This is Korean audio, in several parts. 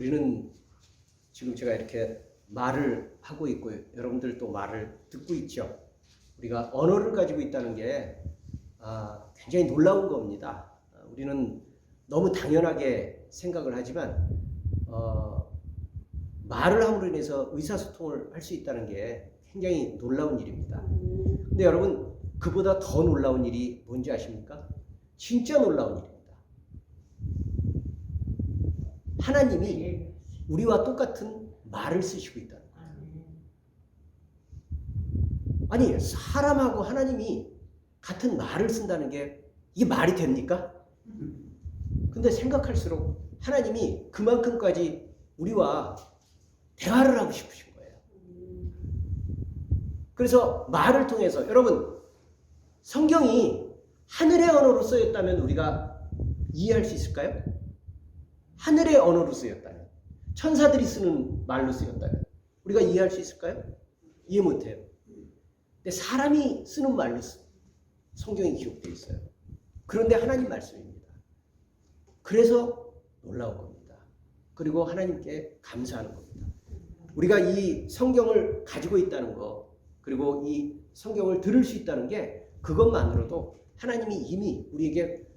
우리는 지금 제가 이렇게 말을 하고 있고 여러분들도 말을 듣고 있죠. 우리가 언어를 가지고 있다는 게 굉장히 놀라운 겁니다. 우리는 너무 당연하게 생각을 하지만 말을 함으로 인해서 의사소통을 할 수 있다는 게 굉장히 놀라운 일입니다. 근데 여러분, 그보다 더 놀라운 일이 뭔지 아십니까? 진짜 놀라운 일입니다. 하나님이 우리와 똑같은 말을 쓰시고 있다는 거예요. 아니, 사람하고 하나님이 같은 말을 쓴다는 게 이게 말이 됩니까? 근데 생각할수록 하나님이 그만큼까지 우리와 대화를 하고 싶으신 거예요. 그래서 말을 통해서, 여러분, 성경이 하늘의 언어로 쓰였다면 우리가 이해할 수 있을까요? 하늘의 언어로 쓰였다면, 천사들이 쓰는 말로 쓰였다면 우리가 이해할 수 있을까요? 이해 못해요. 근데 사람이 쓰는 말로 성경이 기록되어 있어요. 그런데 하나님 말씀입니다. 그래서 놀라운 겁니다. 그리고 하나님께 감사하는 겁니다. 우리가 이 성경을 가지고 있다는 거, 그리고 이 성경을 들을 수 있다는 게, 그것만으로도 하나님이 이미 우리에게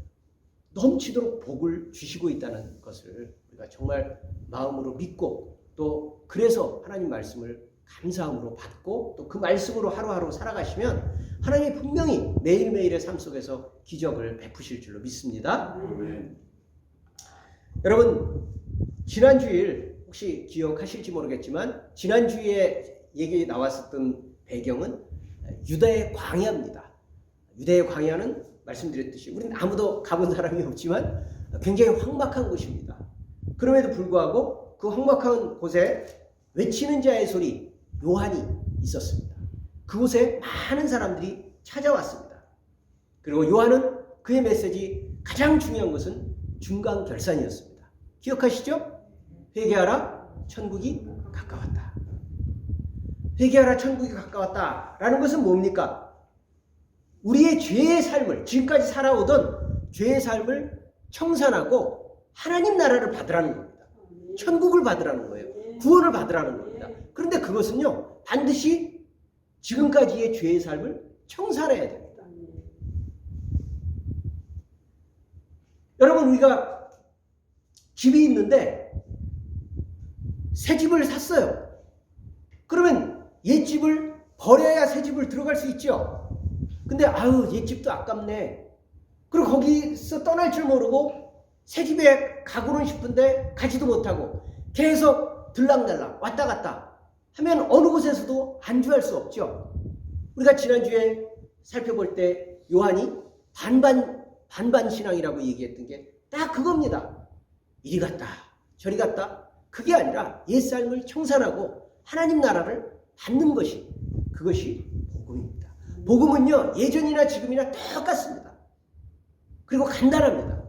넘치도록 복을 주시고 있다는 것을 우리가 정말 마음으로 믿고, 또 그래서 하나님 말씀을 감사함으로 받고, 또 그 말씀으로 하루하루 살아가시면 하나님이 분명히 매일매일의 삶 속에서 기적을 베푸실 줄로 믿습니다. 여러분, 지난 주일 혹시 기억하실지 모르겠지만 지난 주에 얘기 나왔었던 배경은 유다의 광야입니다. 유다의 광야는 말씀드렸듯이 우리는 아무도 가본 사람이 없지만 굉장히 황막한 곳입니다. 그럼에도 불구하고 그 황막한 곳에 외치는 자의 소리, 요한이 있었습니다. 그곳에 많은 사람들이 찾아왔습니다. 그리고 요한은 그의 메시지, 가장 중요한 것은 중간결산이었습니다. 기억하시죠? 회개하라, 천국이 가까웠다. 회개하라, 천국이 가까웠다 라는 것은 뭡니까? 우리의 죄의 삶을, 지금까지 살아오던 죄의 삶을 청산하고 하나님 나라를 받으라는 겁니다. 천국을 받으라는 거예요. 구원을 받으라는 겁니다. 그런데 그것은요, 반드시 지금까지의 죄의 삶을 청산해야 됩니다. 여러분, 우리가 집이 있는데 새 집을 샀어요. 그러면 옛집을 버려야 새 집을 들어갈 수 있죠. 근데 옛집도 아깝네. 그리고 거기서 떠날 줄 모르고 새 집에 가고는 싶은데 가지도 못하고 계속 들락날락 왔다 갔다 하면 어느 곳에서도 안주할 수 없죠. 우리가 지난주에 살펴볼 때 요한이 반반 신앙이라고 얘기했던 게 딱 그겁니다. 이리 갔다 저리 갔다, 그게 아니라 옛삶을 청산하고 하나님 나라를 받는 것이, 그것이 복음입니다. 복음은요, 예전이나 지금이나 똑같습니다. 그리고 간단합니다.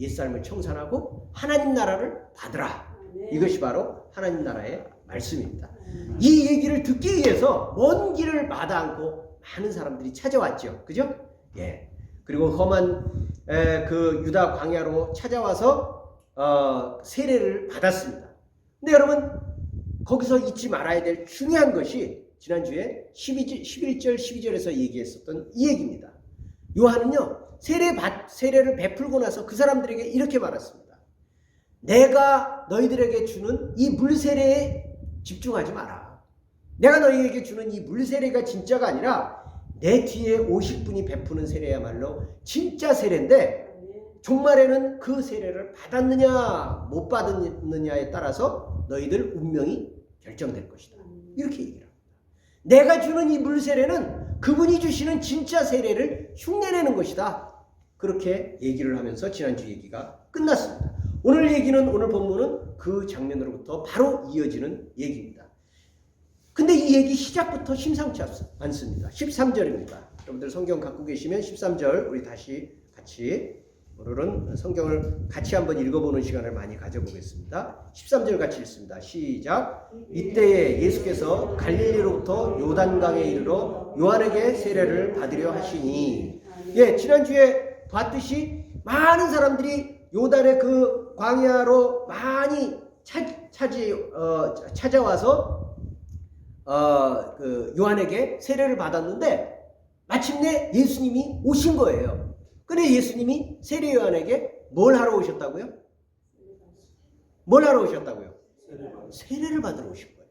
옛삶을 청산하고 하나님 나라를 받으라. 이것이 바로 하나님 나라의 말씀입니다. 이 얘기를 듣기 위해서 먼 길을 마다 않고 많은 사람들이 찾아왔죠. 그죠? 예. 그리고 험한 그 유다 광야로 찾아와서 세례를 받았습니다. 근데 여러분, 거기서 잊지 말아야 될 중요한 것이 지난주에 11절 12절에서 얘기했었던 이 얘기입니다. 요한은요, 세례를 베풀고 나서 그 사람들에게 이렇게 말했습니다. 내가 너희들에게 주는 이 물세례에 집중하지 마라. 내가 너희에게 주는 이 물세례가 진짜가 아니라 내 뒤에 오실 분이 베푸는 세례야말로 진짜 세례인데, 종말에는 그 세례를 받았느냐 못 받았느냐에 따라서 너희들 운명이 결정될 것이다. 이렇게 얘기를 합니다. 내가 주는 이 물세례는 그분이 주시는 진짜 세례를 흉내내는 것이다. 그렇게 얘기를 하면서 지난주 얘기가 끝났습니다. 오늘 본문은 그 장면으로부터 바로 이어지는 얘기입니다. 근데 이 얘기 시작부터 심상치 않습니다. 13절입니다. 여러분들 성경 갖고 계시면 13절 우리 다시 같이, 오늘은 성경을 같이 한번 읽어보는 시간을 많이 가져보겠습니다. 13절 같이 읽습니다. 시작. 이때에 예수께서 갈릴리로부터 요단강에 이르러 요한에게 세례를 받으려 하시니. 예, 지난주에 봤듯이 많은 사람들이 요단의 그 광야로 많이 찾아와서 그 요한에게 세례를 받았는데 마침내 예수님이 오신 거예요. 그래 예수님이 세례 요한에게 뭘 하러 오셨다고요? 뭘 하러 오셨다고요? 세례를 받으러 오신 거예요.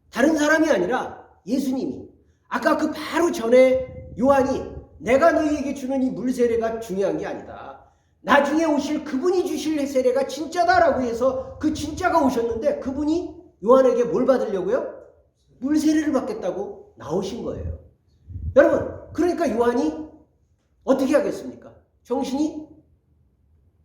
다른 사람이 아니라 예수님이. 아까 그 바로 전에 요한이 내가 너희에게 주는 이 물 세례가 중요한 게 아니다. 나중에 오실 그분이 주실 세례가 진짜다라고 해서 그 진짜가 오셨는데 그분이 요한에게 뭘 받으려고요? 물 세례를 받겠다고 나오신 거예요. 여러분, 그러니까 요한이 어떻게 하겠습니까? 정신이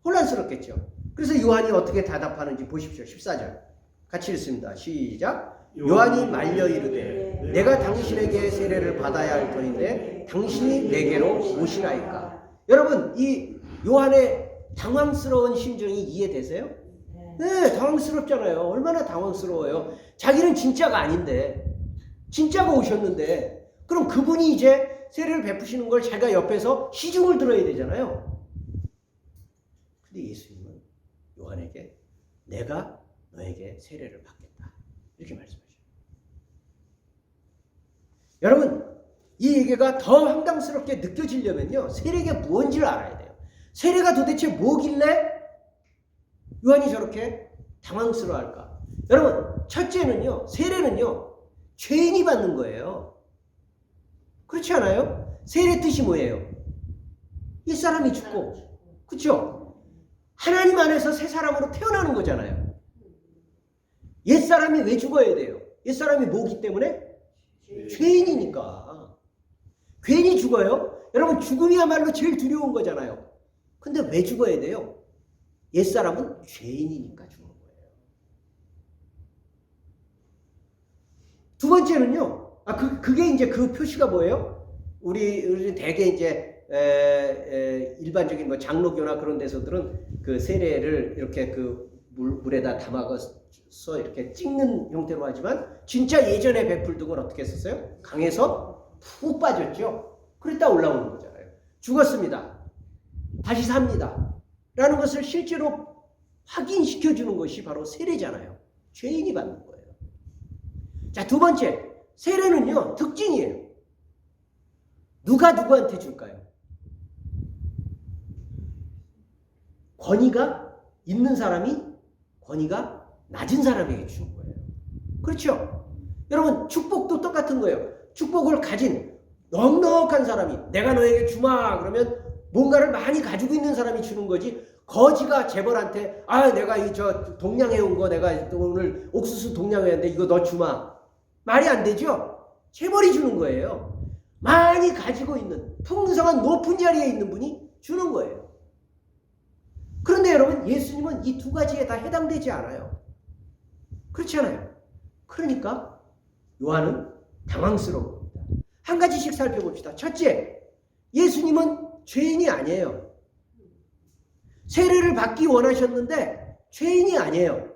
혼란스럽겠죠. 그래서 요한이 어떻게 대답하는지 보십시오. 14절. 같이 읽습니다. 시작. 요한이 말려 이르되 내가 당신에게 세례를 받아야 할 터인데 당신이 내게로 오시나이까. 여러분, 이 요한의 당황스러운 심정이 이해되세요? 네, 당황스럽잖아요. 얼마나 당황스러워요. 자기는 진짜가 아닌데, 진짜가 오셨는데, 그럼 그분이 이제 세례를 베푸시는 걸 자기가 옆에서 시중을 들어야 되잖아요. 근데 예수님은 요한에게 내가 너에게 세례를 받겠다, 이렇게 말씀하셔요. 여러분, 이 얘기가 더 황당스럽게 느껴지려면요, 세례가 무엇인지를 알아야 돼요. 세례가 도대체 뭐길래 요한이 저렇게 당황스러워할까? 여러분, 첫째는요, 세례는요, 죄인이 받는 거예요. 그렇지 않아요? 세례 뜻이 뭐예요? 옛사람이 죽고, 그렇죠? 하나님 안에서 새 사람으로 태어나는 거잖아요. 옛사람이 왜 죽어야 돼요? 옛사람이 뭐기 때문에? 죄인이니까. 괜히 죽어요? 여러분, 죽음이야말로 제일 두려운 거잖아요. 근데 왜 죽어야 돼요? 옛사람은 죄인이니까 죽는 거예요. 두 번째는요, 그게 이제 그 표시가 뭐예요? 우리 대개 이제 일반적인 뭐 장로교나 그런 데서들은 그 세례를 이렇게 그 물에다 담아서 이렇게 찍는 형태로 하지만 진짜 예전에 베풀던 건 어떻게 했었어요? 강에서 푹 빠졌죠. 그랬다 올라오는 거잖아요. 죽었습니다. 다시 삽니다. 라는 것을 실제로 확인시켜 주는 것이 바로 세례잖아요. 죄인이 받는 거예요. 자, 두 번째, 세례는요, 특징이에요. 누가 누구한테 줄까요? 권위가 있는 사람이 권위가 낮은 사람에게 주는 거예요. 그렇죠? 여러분, 축복도 똑같은 거예요. 축복을 가진 넉넉한 사람이 내가 너에게 주마 그러면 뭔가를 많이 가지고 있는 사람이 주는 거지, 거지가 재벌한테 내가 저 동냥해 온 거 내가 오늘 옥수수 동냥해 왔는데 이거 너 주마, 말이 안 되죠? 재벌이 주는 거예요. 많이 가지고 있는 풍성한 높은 자리에 있는 분이 주는 거예요. 그런데 여러분, 예수님은 이 두 가지에 다 해당되지 않아요. 그렇지 않아요? 그러니까 요한은 당황스러운 겁니다. 한 가지씩 살펴봅시다. 첫째, 예수님은 죄인이 아니에요. 세례를 받기 원하셨는데 죄인이 아니에요.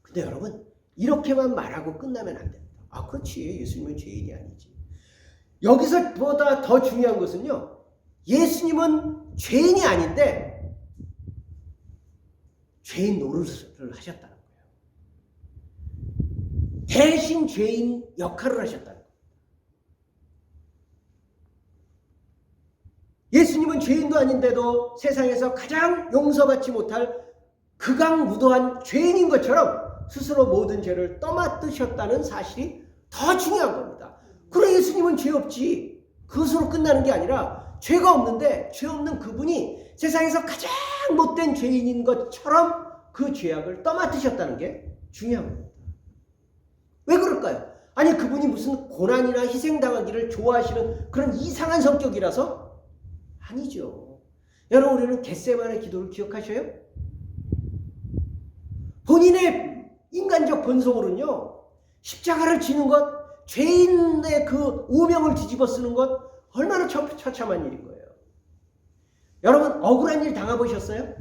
근데 여러분, 이렇게만 말하고 끝나면 안 됩니다. 그렇지, 예수님은 죄인이 아니지. 여기서 보다 더 중요한 것은요, 예수님은 죄인이 아닌데 죄인 노릇을 하셨다는 거예요. 대신 죄인 역할을 하셨다는 거예요. 예수님은 죄인도 아닌데도 세상에서 가장 용서받지 못할 극악무도한 죄인인 것처럼 스스로 모든 죄를 떠맡으셨다는 사실이 더 중요한 겁니다. 그래, 예수님은 죄 없지, 그것으로 끝나는 게 아니라 죄가 없는데 죄 없는 그분이 세상에서 가장 못된 죄인인 것처럼 그 죄악을 떠맡으셨다는 게 중요한 겁니다. 왜 그럴까요? 아니, 그분이 무슨 고난이나 희생당하기를 좋아하시는 그런 이상한 성격이라서? 아니죠. 여러분, 우리는 겟세마네 기도를 기억하셔요? 본인의 인간적 본성으로는요, 십자가를 지는 것, 죄인의 그 오명을 뒤집어 쓰는 것, 얼마나 처참한 일인 거예요. 여러분, 억울한 일 당해보셨어요?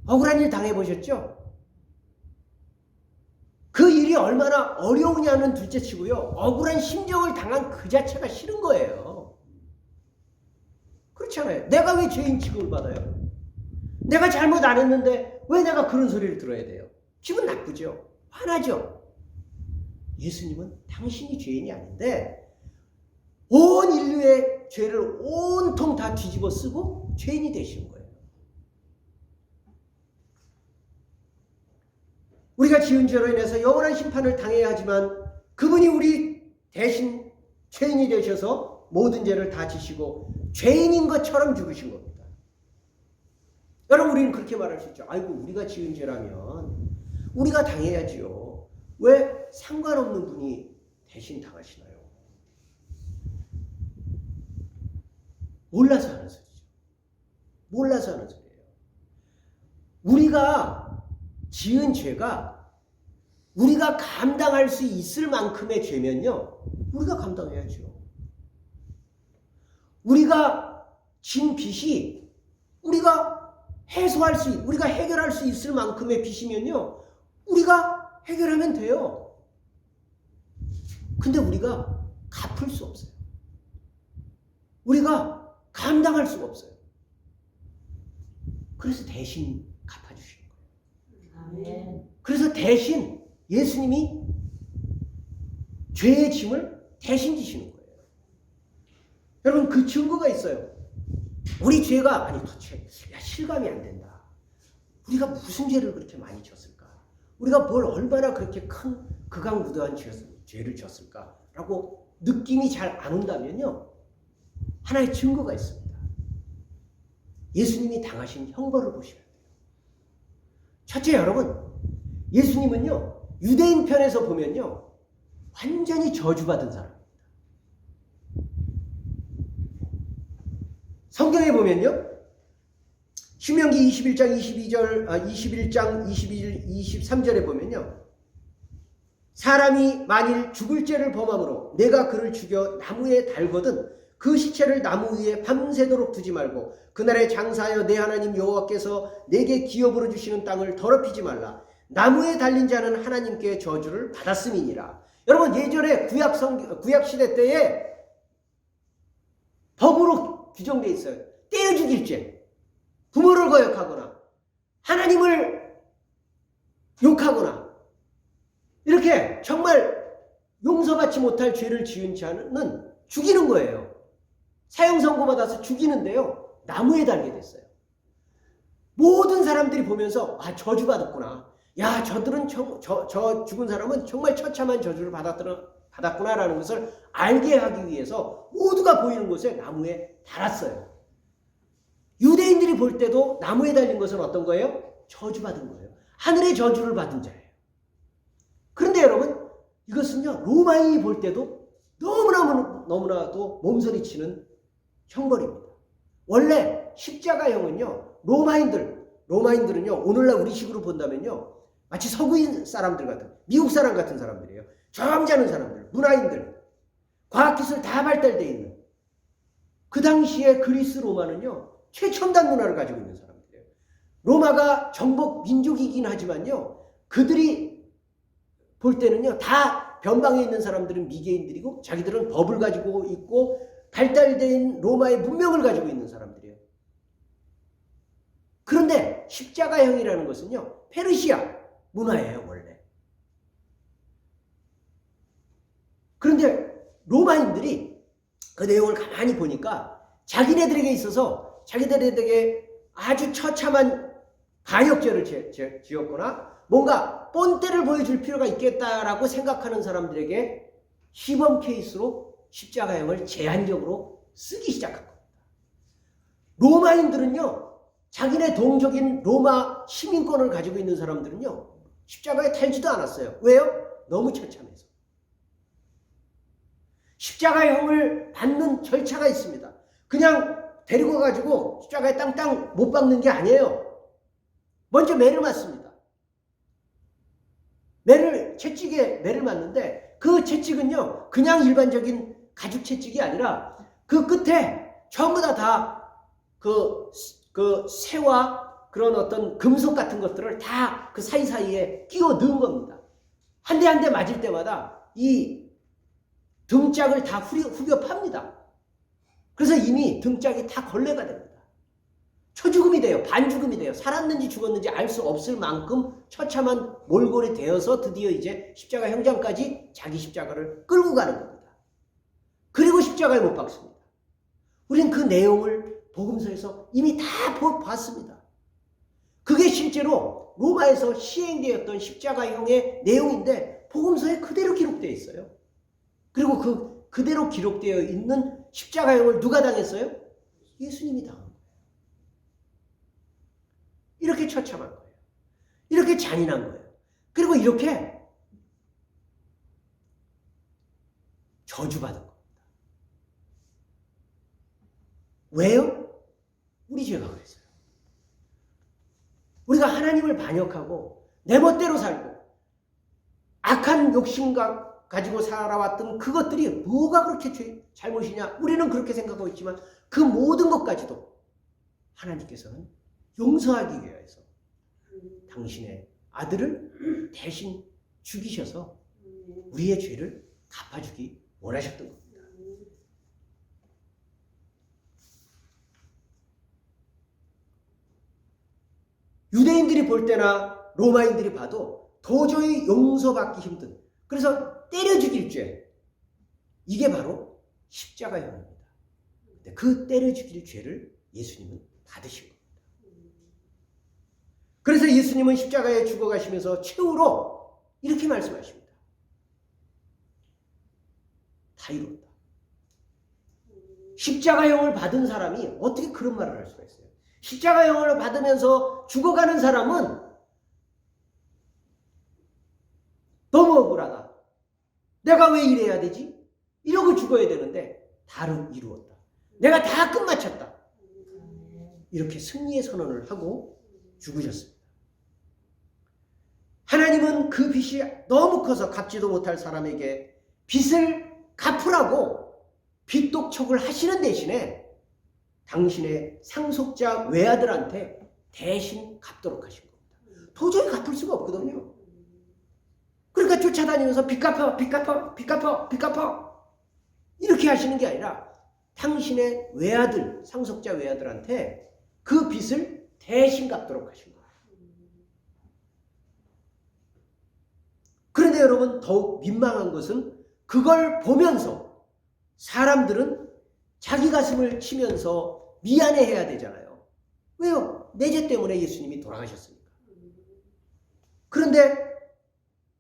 억울한 일 당해보셨죠? 그 일이 얼마나 어려우냐는 둘째치고요, 억울한 심정을 당한 그 자체가 싫은 거예요. 그렇잖아요. 내가 왜 죄인 취급을 받아요? 내가 잘못 안 했는데 왜 내가 그런 소리를 들어야 돼요? 기분 나쁘죠? 화나죠? 예수님은 당신이 죄인이 아닌데 온 인류의 죄를 온통 다 뒤집어 쓰고 죄인이 되신 거예요. 우리가 지은 죄로 인해서 영원한 심판을 당해야 하지만 그분이 우리 대신 죄인이 되셔서 모든 죄를 다 지시고 죄인인 것처럼 죽으신 겁니다. 여러분, 우리는 그렇게 말할 수 있죠. 아이고, 우리가 지은 죄라면 우리가 당해야지요. 왜 상관없는 분이 대신 당하시나요? 몰라서 하는 소리죠. 몰라서 하는 소리예요. 우리가 지은 죄가 우리가 감당할 수 있을 만큼의 죄면요, 우리가 감당해야죠. 우리가 진 빚이 우리가 우리가 해결할 수 있을 만큼의 빚이면요, 우리가 해결하면 돼요. 근데 우리가 갚을 수 없어요. 우리가 감당할 수가 없어요. 그래서 대신 갚아주시는 거예요. 아멘. 그래서 대신 예수님이 죄의 짐을 대신 지시는 거예요. 여러분, 그 증거가 있어요. 우리 죄가 실감이 안 된다. 우리가 무슨 죄를 그렇게 많이 졌을까? 우리가 뭘 얼마나 그렇게 큰 극악무도한 죄를 졌을까? 라고 느낌이 잘 안 온다면요, 하나의 증거가 있습니다. 예수님이 당하신 형벌을 보시면 돼요. 첫째, 여러분, 예수님은요, 유대인 편에서 보면요, 완전히 저주받은 사람입니다. 성경에 보면요, 신명기 21장 21장 22절 23절에 보면요, 사람이 만일 죽을 죄를 범함으로 내가 그를 죽여 나무에 달거든 그 시체를 나무 위에 밤새도록 두지 말고 그날에 장사하여 내 하나님 여호와께서 내게 기업으로 주시는 땅을 더럽히지 말라. 나무에 달린 자는 하나님께 저주를 받았음이니라. 여러분, 예전에 구약시대 때에 법으로 규정되어 있어요. 떼어 죽일 죄, 부모를 거역하거나 하나님을 욕하거나 이렇게 정말 용서받지 못할 죄를 지은 자는 죽이는 거예요. 사형 선고받아서 죽이는데요, 나무에 달게 됐어요. 모든 사람들이 보면서 저주받았구나. 야, 저들은 저 죽은 사람은 정말 처참한 저주를 받았구나라는 것을 알게 하기 위해서 모두가 보이는 곳에 나무에 달았어요. 유대인들이 볼 때도 나무에 달린 것은 어떤 거예요? 저주받은 거예요. 하늘의 저주를 받은 자예요. 그런데 여러분, 이것은요, 로마인이 볼 때도 너무나도 몸서리치는 형벌입니다. 원래 십자가형은요, 로마인들은요, 오늘날 우리식으로 본다면요, 마치 서구인 사람들 같은, 미국 사람 같은 사람들이에요. 점잖은 사람들, 문화인들, 과학기술 다 발달되어 있는. 그 당시에 그리스 로마는요, 최첨단 문화를 가지고 있는 사람들이에요. 로마가 정복 민족이긴 하지만요, 그들이 볼 때는요, 다 변방에 있는 사람들은 미개인들이고 자기들은 법을 가지고 있고 발달된 로마의 문명을 가지고 있는 사람들이에요. 그런데 십자가형이라는 것은요, 페르시아 문화예요, 원래. 그런데 로마인들이 그 내용을 가만히 보니까 자기네들에게 있어서 자기들에게 아주 처참한 가역죄를 지었거나 뭔가 본때를 보여줄 필요가 있겠다라고 생각하는 사람들에게 시범 케이스로 십자가형을 제한적으로 쓰기 시작한 겁니다. 로마인들은요, 자기네 동족인 로마 시민권을 가지고 있는 사람들은요, 십자가에 달지도 않았어요. 왜요? 너무 처참해서. 십자가형을 받는 절차가 있습니다. 그냥 데리고 가지고 십자가에 땅땅 못 박는 게 아니에요. 먼저 매를 맞습니다. 채찍에 매를 맞는데 그 채찍은요, 그냥 일반적인 가죽 채찍이 아니라 그 끝에 전부 다 그 쇠와 그런 어떤 금속 같은 것들을 다 그 사이사이에 끼워 넣은 겁니다. 한 대 한 대 맞을 때마다 이 등짝을 다 후벼 팝니다. 그래서 이미 등짝이 다 걸레가 됩니다. 초죽음이 돼요. 반죽음이 돼요. 살았는지 죽었는지 알 수 없을 만큼 처참한 몰골이 되어서 드디어 이제 십자가 형장까지 자기 십자가를 끌고 가는 겁니다. 그리고 십자가에 못 박습니다. 우린 그 내용을 복음서에서 이미 다 봤습니다. 그게 실제로 로마에서 시행되었던 십자가형의 내용인데 복음서에 그대로 기록되어 있어요. 그리고 그대로 기록되어 있는 십자가형을 누가 당했어요? 예수님이 당한 거예요. 이렇게 처참한 거예요. 이렇게 잔인한 거예요. 그리고 이렇게 저주받은 겁니다. 왜요? 우리 죄가 그랬어요. 우리가 하나님을 반역하고 내 멋대로 살고 악한 욕심과 가지고 살아왔던 그것들이 뭐가 그렇게 잘못이냐? 우리는 그렇게 생각하고 있지만 그 모든 것까지도 하나님께서는 용서하기 위해서 당신의 아들을 대신 죽이셔서 우리의 죄를 갚아주기 원하셨던 겁니다. 유대인들이 볼 때나 로마인들이 봐도 도저히 용서받기 힘든, 그래서 때려 죽일 죄, 이게 바로 십자가형입니다. 근데 그 때려 죽일 죄를 예수님은 받으신 겁니다. 그래서 예수님은 십자가에 죽어가시면서 최후로 이렇게 말씀하십니다. 다 이뤘다. 십자가형을 받은 사람이 어떻게 그런 말을 할 수가 있어요? 십자가형을 받으면서 죽어가는 사람은 너무 억울하다. 내가 왜 이래야 되지? 이러고 죽어야 되는데 다른 이루었다. 내가 다 끝마쳤다. 이렇게 승리의 선언을 하고 죽으셨습니다. 하나님은 그 빚이 너무 커서 갚지도 못할 사람에게 빚을 갚으라고 빚독촉을 하시는 대신에 당신의 상속자 외아들한테 대신 갚도록 하신 겁니다. 도저히 갚을 수가 없거든요. 그러니까 쫓아다니면서 빚 갚아, 빚 갚아, 빚 갚아, 빚 갚아 이렇게 하시는 게 아니라 당신의 외아들, 상속자 외아들한테 그 빚을 대신 갚도록 하신 거예요. 그런데 여러분 더욱 민망한 것은 그걸 보면서 사람들은 자기 가슴을 치면서 미안해해야 되잖아요. 왜요? 내 죄 때문에 예수님이 돌아가셨으니까. 그런데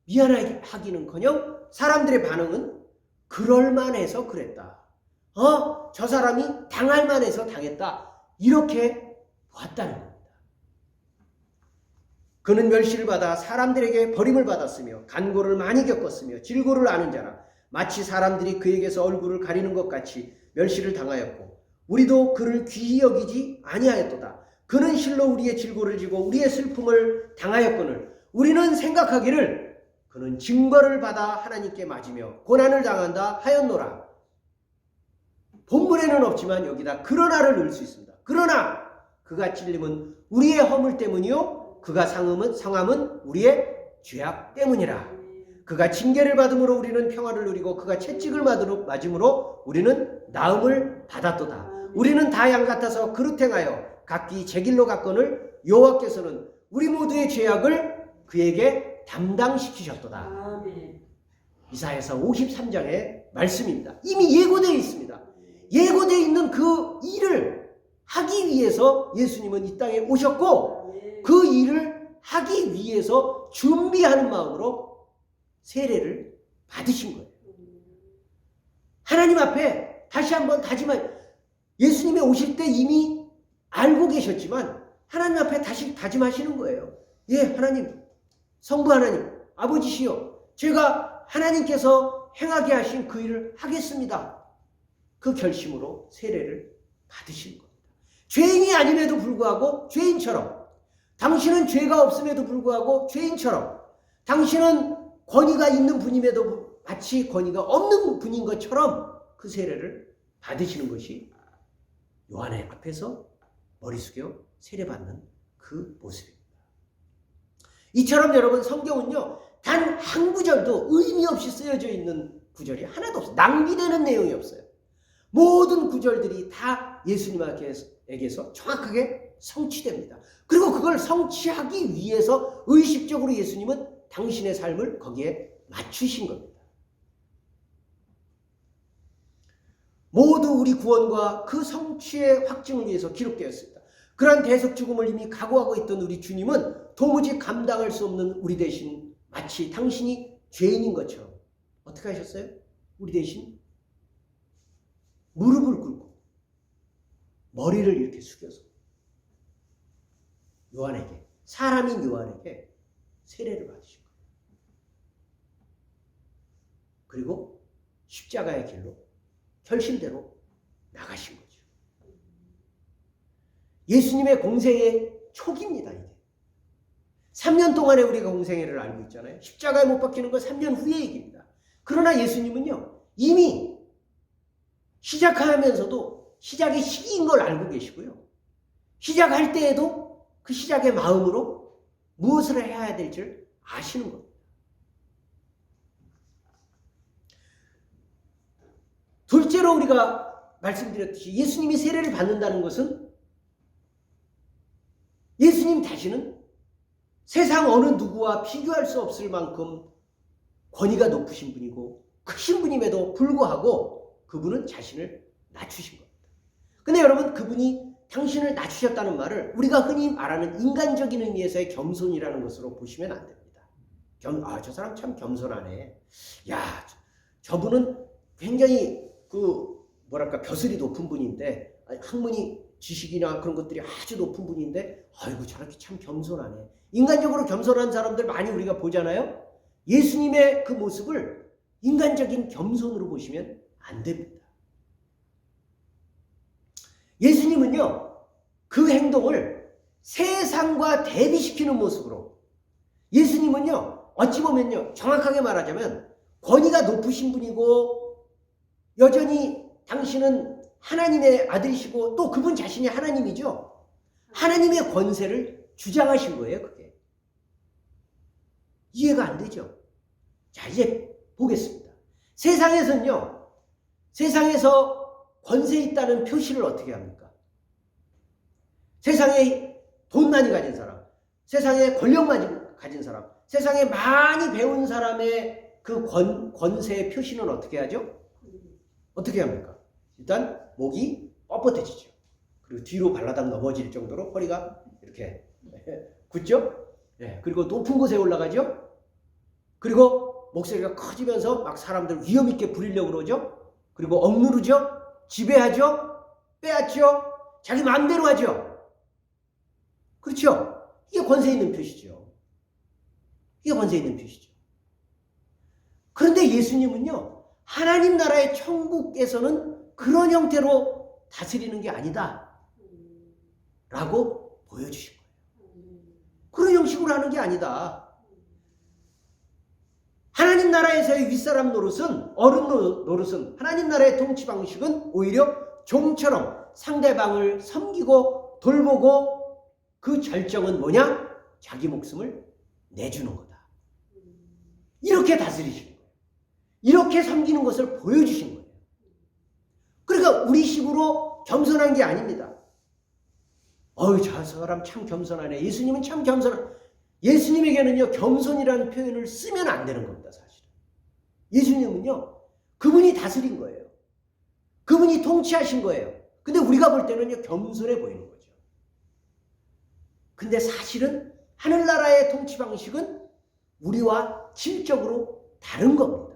미안하기는커녕 사람들의 반응은 그럴만해서 그랬다. 저 사람이 당할만해서 당했다. 이렇게 보았다는 겁니다. 그는 멸시를 받아 사람들에게 버림을 받았으며 간고를 많이 겪었으며 질고를 아는 자라 마치 사람들이 그에게서 얼굴을 가리는 것 같이 멸시를 당하였고 우리도 그를 귀히 여기지 아니하였도다. 그는 실로 우리의 질고를 지고 우리의 슬픔을 당하였거늘 우리는 생각하기를 그는 징벌을 받아 하나님께 맞으며 고난을 당한다 하였노라. 본문에는 없지만 여기다 그러나를 넣을 수 있습니다. 그러나 그가 찔림은 우리의 허물 때문이요 그가 상함은 우리의 죄악 때문이라. 그가 징계를 받음으로 우리는 평화를 누리고 그가 채찍을 맞음으로 우리는 나음을 받았도다. 우리는 다 양 같아서 그릇 행하여 각기 제 길로 갔거늘 여호와께서는 우리 모두의 죄악을 그에게 담당시키셨도다. 이사야서 53장의 말씀입니다. 이미 예고되어 있습니다. 예고되어 있는 그 일을 하기 위해서 예수님은 이 땅에 오셨고 그 일을 하기 위해서 준비하는 마음으로 세례를 받으신 거예요. 하나님 앞에 다시 한번 예수님이 오실 때 이미 알고 계셨지만 하나님 앞에 다시 다짐하시는 거예요. 예, 하나님, 성부 하나님, 아버지시여, 제가 하나님께서 행하게 하신 그 일을 하겠습니다. 그 결심으로 세례를 받으신 겁니다. 죄인이 아님에도 불구하고 죄인처럼, 당신은 죄가 없음에도 불구하고 죄인처럼, 당신은 권위가 있는 분임에도 마치 권위가 없는 분인 것처럼 그 세례를 받으시는 것이 요한의 앞에서 머리 숙여 세례받는 그 모습입니다. 이처럼 여러분 성경은요 단 한 구절도 의미 없이 쓰여져 있는 구절이 하나도 없어요. 낭비되는 내용이 없어요. 모든 구절들이 다 예수님에게서 정확하게 성취됩니다. 그리고 그걸 성취하기 위해서 의식적으로 예수님은 당신의 삶을 거기에 맞추신 겁니다. 모두 우리 구원과 그 성취의 확증을 위해서 기록되었습니다. 그러한 대속 죽음을 이미 각오하고 있던 우리 주님은 도무지 감당할 수 없는 우리 대신 마치 당신이 죄인인 것처럼 어떻게 하셨어요? 우리 대신 무릎을 꿇고 머리를 이렇게 숙여서 요한에게, 사람인 요한에게 세례를 받으신 거예요. 그리고 십자가의 길로 결심대로 나가신 거죠. 예수님의 공생의 초기입니다. 이게 3년 동안에 우리가 공생애를 알고 있잖아요. 십자가에 못 박히는 건 3년 후의 얘기입니다. 그러나 예수님은요, 이미 시작하면서도 시작의 시기인 걸 알고 계시고요, 시작할 때에도 그 시작의 마음으로 무엇을 해야 될지를 아시는 겁니다. 둘째로 우리가 말씀드렸듯이 예수님이 세례를 받는다는 것은 예수님 다시는 세상 어느 누구와 비교할 수 없을 만큼 권위가 높으신 분이고 크신 분임에도 불구하고 그분은 자신을 낮추신 겁니다. 근데 여러분, 그분이 당신을 낮추셨다는 말을 우리가 흔히 말하는 인간적인 의미에서의 겸손이라는 것으로 보시면 안 됩니다. 저 사람 참 겸손하네. 야, 저분은 굉장히 벼슬이 높은 분인데, 학문이 지식이나 그런 것들이 아주 높은 분인데, 아이고 저렇게 참 겸손하네. 인간적으로 겸손한 사람들 많이 우리가 보잖아요. 예수님의 그 모습을 인간적인 겸손으로 보시면 안 됩니다. 예수님은요, 그 행동을 세상과 대비시키는 모습으로, 예수님은요, 어찌 보면요, 정확하게 말하자면 권위가 높으신 분이고 여전히 당신은 하나님의 아들이시고 또 그분 자신이 하나님이죠. 하나님의 권세를 주장하신 거예요. 그게 이해가 안 되죠. 자, 이제 보겠습니다. 세상에서는요, 세상에서 권세 있다는 표시를 어떻게 합니까? 세상에 돈 많이 가진 사람, 세상에 권력 많이 가진 사람, 세상에 많이 배운 사람의 그 권세의 표시는 어떻게 하죠? 어떻게 합니까? 일단 목이 뻣뻣해지죠. 그리고 뒤로 발라당 넘어질 정도로 허리가 이렇게 굳죠? 네. 그리고 높은 곳에 올라가죠? 그리고 목소리가 커지면서 막 사람들 위험 있게 부리려고 그러죠? 그리고 억누르죠? 지배하죠? 빼앗죠? 자기 마음대로 하죠? 그렇죠? 이게 권세 있는 표시죠. 이게 권세 있는 표시죠. 그런데 예수님은요, 하나님 나라의 천국에서는 그런 형태로 다스리는 게 아니다 라고 보여주신 거예요. 그런 형식으로 하는 게 아니다. 하나님 나라에서의 윗사람 노릇은, 어른 노릇은, 하나님 나라의 통치 방식은 오히려 종처럼 상대방을 섬기고 돌보고, 그 절정은 뭐냐? 자기 목숨을 내주는 거다. 이렇게 다스리시는 거예요. 이렇게 섬기는 것을 보여주신 거예요. 그러니까 우리식으로 겸손한 게 아닙니다. 저 사람 참 겸손하네. 예수님은 참 겸손한. 예수님에게는요, 겸손이라는 표현을 쓰면 안 되는 겁니다, 사실은. 예수님은요, 그분이 다스린 거예요. 그분이 통치하신 거예요. 근데 우리가 볼 때는요, 겸손해 보이는 거죠. 근데 사실은 하늘나라의 통치 방식은 우리와 질적으로 다른 겁니다.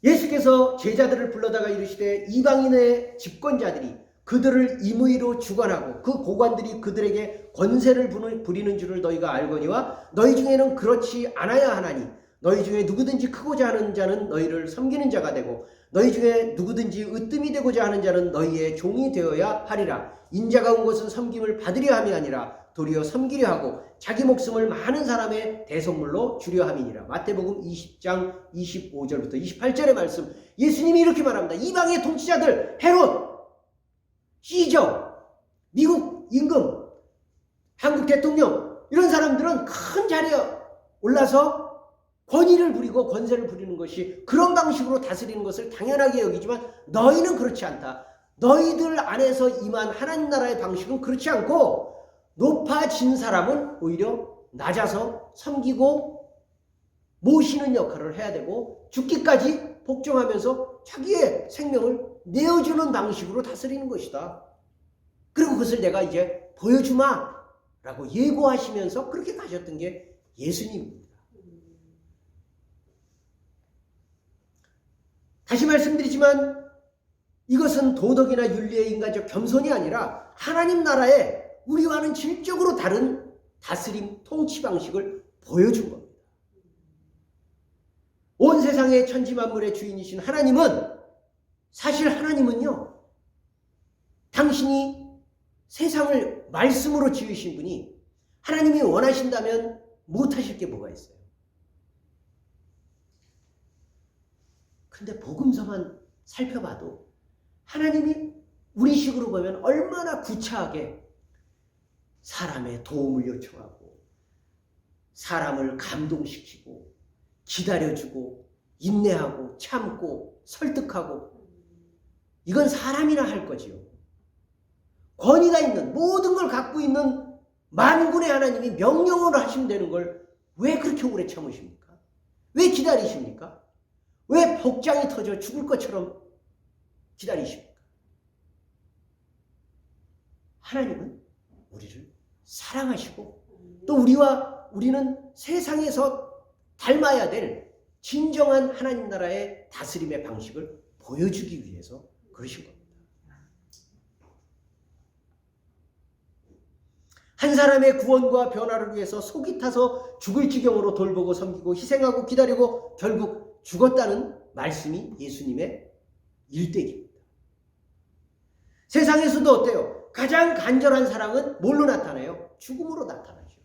예수께서 제자들을 불러다가 이르시되 이방인의 집권자들이 그들을 임의로 주관하고 그 고관들이 그들에게 권세를 부리는 줄을 너희가 알거니와 너희 중에는 그렇지 않아야 하나니 너희 중에 누구든지 크고자 하는 자는 너희를 섬기는 자가 되고 너희 중에 누구든지 으뜸이 되고자 하는 자는 너희의 종이 되어야 하리라. 인자가 온 것은 섬김을 받으려 함이 아니라 도리어 섬기려 하고 자기 목숨을 많은 사람의 대속물로 주려 함이니라. 마태복음 20장 25절부터 28절의 말씀. 예수님이 이렇게 말합니다. 이방의 통치자들, 헤롯, 시저, 미국 임금, 한국 대통령, 이런 사람들은 큰 자리에 올라서 권위를 부리고 권세를 부리는 것이 그런 방식으로 다스리는 것을 당연하게 여기지만 너희는 그렇지 않다. 너희들 안에서 임한 하나님 나라의 방식은 그렇지 않고 높아진 사람은 오히려 낮아서 섬기고 모시는 역할을 해야 되고 죽기까지 복종하면서 자기의 생명을 내어주는 방식으로 다스리는 것이다. 그리고 그것을 내가 이제 보여주마 라고 예고하시면서 그렇게 가셨던 게 예수님입니다. 다시 말씀드리지만 이것은 도덕이나 윤리의 인간적 겸손이 아니라 하나님 나라의 우리와는 질적으로 다른 다스림, 통치 방식을 보여준 겁니다. 온 세상의 천지만물의 주인이신 하나님은 사실 하나님은요, 당신이 세상을 말씀으로 지으신 분이 하나님이 원하신다면 못하실 게 뭐가 있어요? 근데 복음서만 살펴봐도 하나님이 우리식으로 보면 얼마나 구차하게 사람의 도움을 요청하고 사람을 감동시키고 기다려주고 인내하고 참고 설득하고 이건 사람이나 할 거지요. 권위가 있는 모든 걸 갖고 있는 만군의 하나님이 명령으로 하시면 되는 걸 왜 그렇게 오래 참으십니까? 왜 기다리십니까? 왜 복장이 터져 죽을 것처럼 기다리십니까? 하나님은 우리를 사랑하시고 또 우리는 세상에서 닮아야 될 진정한 하나님 나라의 다스림의 방식을 보여주기 위해서 그러신 겁니다. 한 사람의 구원과 변화를 위해서 속이 타서 죽을 지경으로 돌보고 섬기고 희생하고 기다리고 결국 죽었다는 말씀이 예수님의 일대기입니다. 세상에서도 어때요? 가장 간절한 사랑은 뭘로 나타나요? 죽음으로 나타나죠.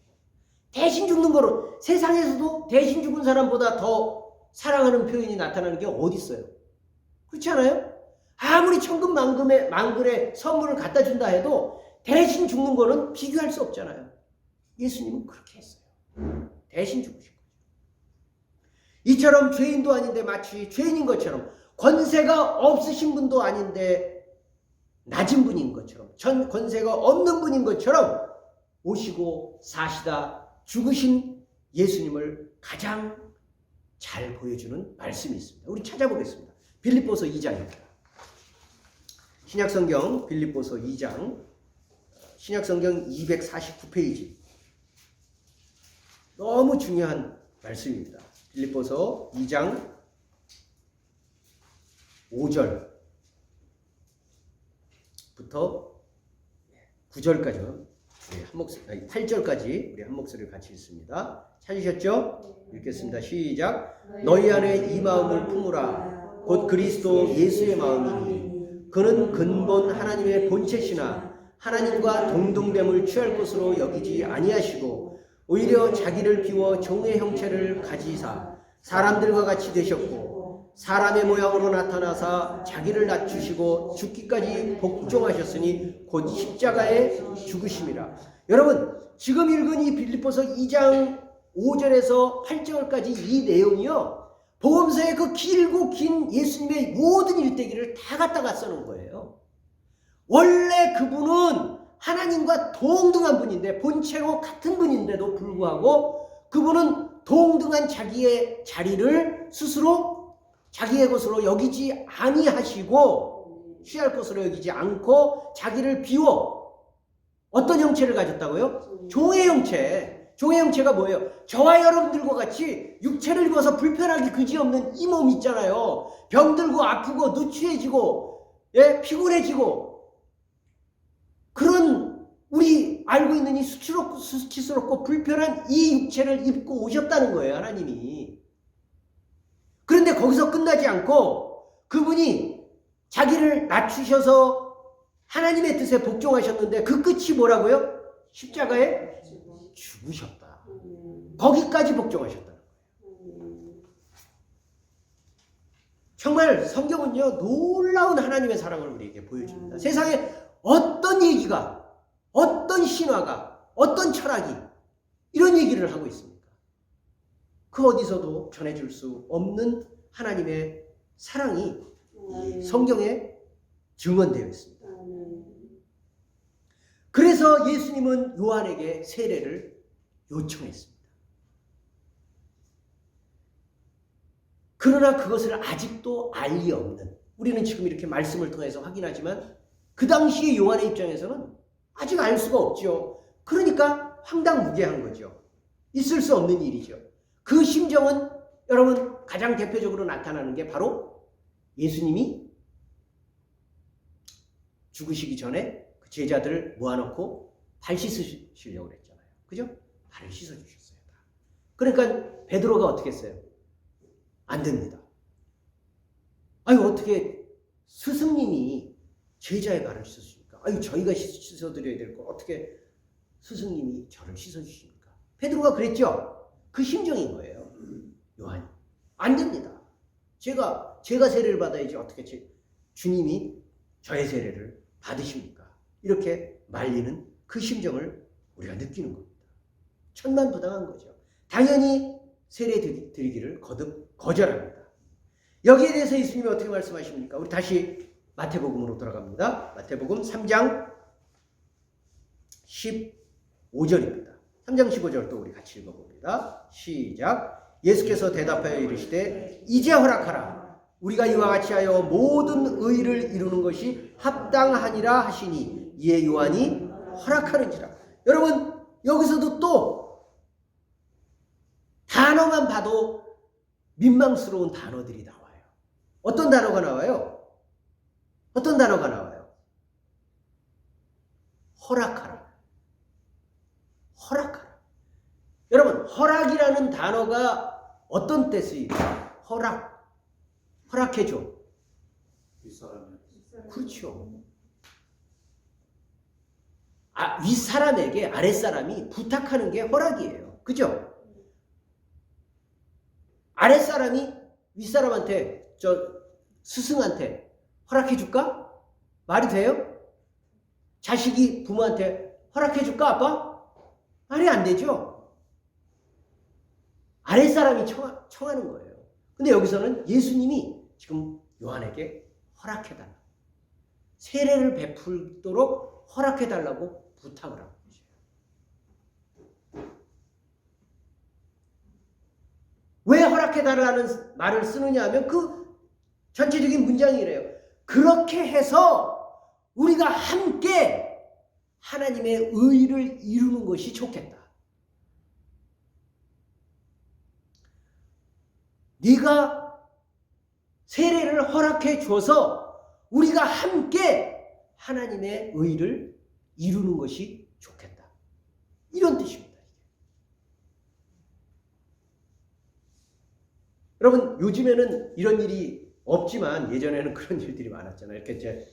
대신 죽는 거로 세상에서도 대신 죽은 사람보다 더 사랑하는 표현이 나타나는 게 어디 있어요? 그렇지 않아요? 아무리 천근만근의 선물을 갖다 준다 해도 대신 죽는 거는 비교할 수 없잖아요. 예수님은 그렇게 했어요. 대신 죽으신 거죠. 이처럼 죄인도 아닌데 마치 죄인인 것처럼 권세가 없으신 분도 아닌데 낮은 분인 것처럼 전 권세가 없는 분인 것처럼 오시고 사시다 죽으신 예수님을 가장 잘 보여주는 말씀이 있습니다. 우리 찾아보겠습니다. 빌립보서 2장입니다. 신약성경 빌립보서 2장 신약성경 249페이지 너무 중요한 말씀입니다. 빌립보서 2장 5절부터 9절까지 우리 한 목소리, 8절까지 우리 한 목소리를 같이 읽습니다. 찾으셨죠? 읽겠습니다. 시작. 너희 안에 이 마음을 품으라. 곧 그리스도 예수의 마음이니 그는 근본 하나님의 본체시나 하나님과 동등됨을 취할 것으로 여기지 아니하시고 오히려 자기를 비워 종의 형체를 가지사 사람들과 같이 되셨고 사람의 모양으로 나타나사 자기를 낮추시고 죽기까지 복종하셨으니 곧 십자가에 죽으심이라. 여러분 지금 읽은 이 빌립보서 2장 5절에서 8절까지 이 내용이요, 복음서의 그 길고 긴 예수님의 모든 일대기를 다 갖다가 써놓은 거예요. 원래 그분은 하나님과 동등한 분인데 본체로 같은 분인데도 불구하고 그분은 동등한 자기의 자리를 스스로 자기의 것으로 여기지 아니하시고 취할 것으로 여기지 않고 자기를 비워 어떤 형체를 가졌다고요? 종의 형체. 종의 형체가 뭐예요? 저와 여러분들과 같이 육체를 입어서 불편하기 그지없는 이 몸 있잖아요. 병들고 아프고 누추해지고 피곤해지고 그런 우리 알고 있는 이 수치스럽고 불편한 이 육체를 입고 오셨다는 거예요, 하나님이. 그런데 거기서 끝나지 않고 그분이 자기를 낮추셔서 하나님의 뜻에 복종하셨는데 그 끝이 뭐라고요? 십자가에 죽으셨다. 거기까지 복종하셨다는 거예요. 정말 성경은요, 놀라운 하나님의 사랑을 우리에게 보여줍니다. 세상에 어떤 얘기가, 어떤 신화가, 어떤 철학이 이런 얘기를 하고 있습니까? 그 어디서도 전해줄 수 없는 하나님의 사랑이 성경에 증언되어 있습니다. 그래서 예수님은 요한에게 세례를 요청했습니다. 그러나 그것을 아직도 알리 없는, 우리는 지금 이렇게 말씀을 통해서 확인하지만 그 당시의 요한의 입장에서는 아직 알 수가 없죠. 그러니까 황당무계한 거죠. 있을 수 없는 일이죠. 그 심정은 여러분 가장 대표적으로 나타나는 게 바로 예수님이 죽으시기 전에 그 제자들을 모아놓고 발 씻으시려고 그랬잖아요. 그죠? 발을 씻어주셨어요. 그러니까 베드로가 어떻게 했어요? 안 됩니다. 아유, 어떻게 스승님이 제자의 발을 씻어주십니까? 아유, 저희가 씻어드려야 될 거 어떻게 스승님이 저를 씻어주십니까? 베드로가 그랬죠? 그 심정인 거예요. 요한이. 안 됩니다. 제가 세례를 받아야지 어떻게 주님이 저의 세례를 받으십니까? 이렇게 말리는 그 심정을 우리가 느끼는 겁니다. 천만부당한 거죠. 당연히 세례 드리기를 거듭 거절합니다. 여기에 대해서 예수님이 어떻게 말씀하십니까? 우리 다시 마태복음으로 돌아갑니다. 마태복음 3장 15절입니다. 3장 15절도 우리 같이 읽어봅니다. 시작. 예수께서 대답하여 이르시되 이제 허락하라. 우리가 이와 같이 하여 모든 의를 이루는 것이 합당하니라 하시니 이에 요한이 허락하는지라. 여러분 여기서도 또 단어만 봐도 민망스러운 단어들이 나와요. 어떤 단어가 나와요? 어떤 단어가 나와요? 허락하라. 허락하라. 여러분 허락이라는 단어가 어떤 때 쓰입니까? 허락해줘. 윗사람이. 그렇죠. 윗사람에게 아랫사람이 부탁하는 게 허락이에요. 그죠? 아랫사람이 윗사람한테, 스승한테 허락해줄까? 말이 돼요? 자식이 부모한테 허락해줄까, 아빠? 말이 안 되죠? 아랫사람이 청하는 거예요. 근데 여기서는 예수님이 지금 요한에게 허락해달라. 세례를 베풀도록 허락해달라고 부탁을 하고 계세요. 왜 허락해달라는 말을 쓰느냐 하면 그 전체적인 문장이래요. 그렇게 해서 우리가 함께 하나님의 의를 이루는 것이 좋겠다. 네가 세례를 허락해 줘서 우리가 함께 하나님의 의를 이루는 것이 좋겠다. 이런 뜻입니다. 여러분 요즘에는 이런 일이 없지만 예전에는 그런 일들이 많았잖아요. 이렇게 이제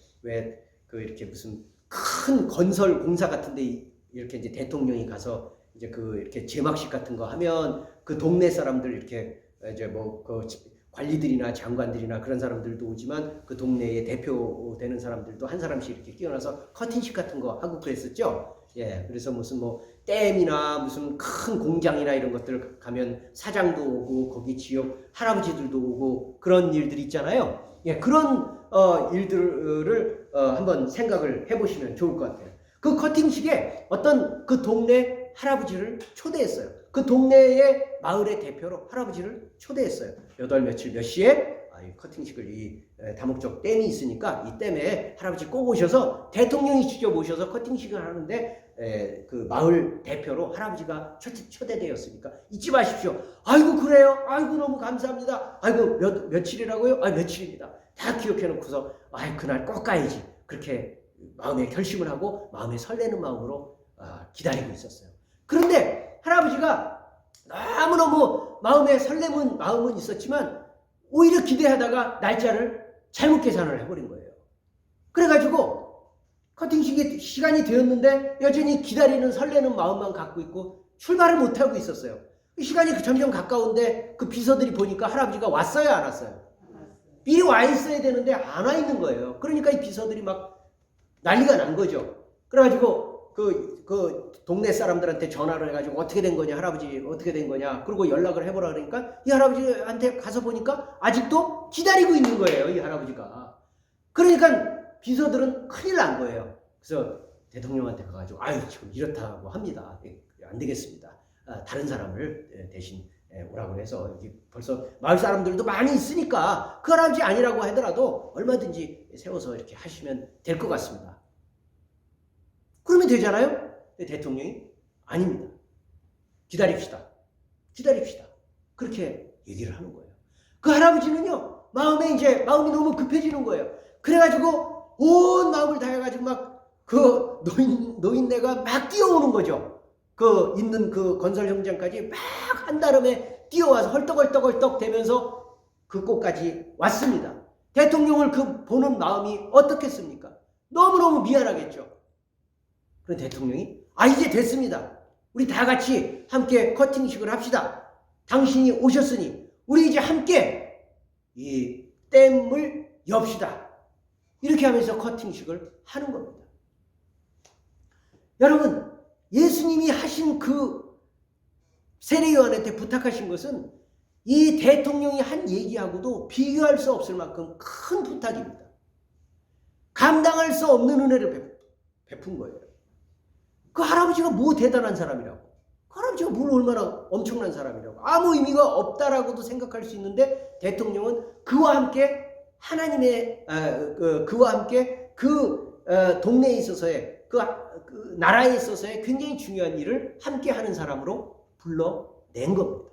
이렇게 무슨 큰 건설 공사 같은데 이렇게 이제 대통령이 가서 이제 이렇게 제막식 같은 거 하면 그 동네 사람들 이렇게 이제 그 관리들이나 장관들이나 그런 사람들도 오지만 그 동네의 대표되는 사람들도 한 사람씩 이렇게 끼어나서 커팅식 같은 거 하고 그랬었죠. 예, 그래서 무슨 댐이나 무슨 큰 공장이나 이런 것들 가면 사장도 오고 거기 지역 할아버지들도 오고 그런 일들 있잖아요. 예, 그런 일들을 한번 생각을 해보시면 좋을 것 같아요. 그 커팅식에 어떤 그 동네 할아버지를 초대했어요. 그 동네의 마을의 대표로 할아버지를 초대했어요. 몇 월 며칠 몇 시에 이 커팅식을 이 다목적 댐이 있으니까 이 댐에 할아버지 꼭 오셔서 대통령이 직접 오셔서 커팅식을 하는데 그 마을 대표로 할아버지가 초대되었으니까 잊지 마십시오. 아이고 그래요? 아이고 너무 감사합니다. 아이고 며칠이라고요? 며칠입니다. 다 기억해 놓고서 그날 꼭 가야지. 그렇게 마음에 결심을 하고 마음에 설레는 마음으로 기다리고 있었어요. 그런데 할아버지가 너무너무 마음에 설레는 마음은 있었지만 오히려 기대하다가 날짜를 잘못 계산을 해버린 거예요. 그래가지고 커팅식이 시간이 되었는데 여전히 기다리는 설레는 마음만 갖고 있고 출발을 못하고 있었어요. 시간이 점점 가까운데 그 비서들이 보니까 할아버지가 왔어요, 안 왔어요? 미리 와 있어야 되는데 안 와 있는 거예요. 그러니까 이 비서들이 막 난리가 난 거죠. 그래가지고 그 그 동네 사람들한테 전화를 해가지고 어떻게 된 거냐, 할아버지 어떻게 된 거냐, 그리고 연락을 해보라 그러니까 이 할아버지한테 가서 보니까 아직도 기다리고 있는 거예요, 이 할아버지가. 그러니까 비서들은 큰일 난 거예요. 그래서 대통령한테 가가지고 아유 지금 이렇다고 합니다. 안 되겠습니다. 다른 사람을 대신 오라고 해서 여기 벌써 마을 사람들도 많이 있으니까 그 할아버지 아니라고 하더라도 얼마든지 세워서 이렇게 하시면 될 것 같습니다. 그러면 되잖아요? 대통령이 아닙니다. 기다립시다. 기다립시다. 그렇게 얘기를 하는 거예요. 그 할아버지는요, 마음이 너무 급해지는 거예요. 그래가지고 온 마음을 다해가지고 막 그 노인네가 막 뛰어오는 거죠. 그 있는 그 건설 현장까지 막 한다름에 뛰어와서 헐떡헐떡 되면서 그 곳까지 왔습니다. 대통령을 그 보는 마음이 어떻겠습니까? 너무너무 미안하겠죠. 그런 대통령이 이제 됐습니다. 우리 다 같이 함께 커팅식을 합시다. 당신이 오셨으니 우리 이제 함께 이 댐을 엽시다. 이렇게 하면서 커팅식을 하는 겁니다. 여러분, 예수님이 하신 그 세례요한한테 부탁하신 것은 이 대통령이 한 얘기하고도 비교할 수 없을 만큼 큰 부탁입니다. 감당할 수 없는 은혜를 베푼 거예요. 그 할아버지가 뭐 대단한 사람이라고, 그 할아버지가 뭘 얼마나 엄청난 사람이라고, 아무 의미가 없다라고도 생각할 수 있는데 대통령은 그와 함께 그와 함께 그 동네에 있어서의 그 나라에 있어서의 굉장히 중요한 일을 함께 하는 사람으로 불러낸 겁니다.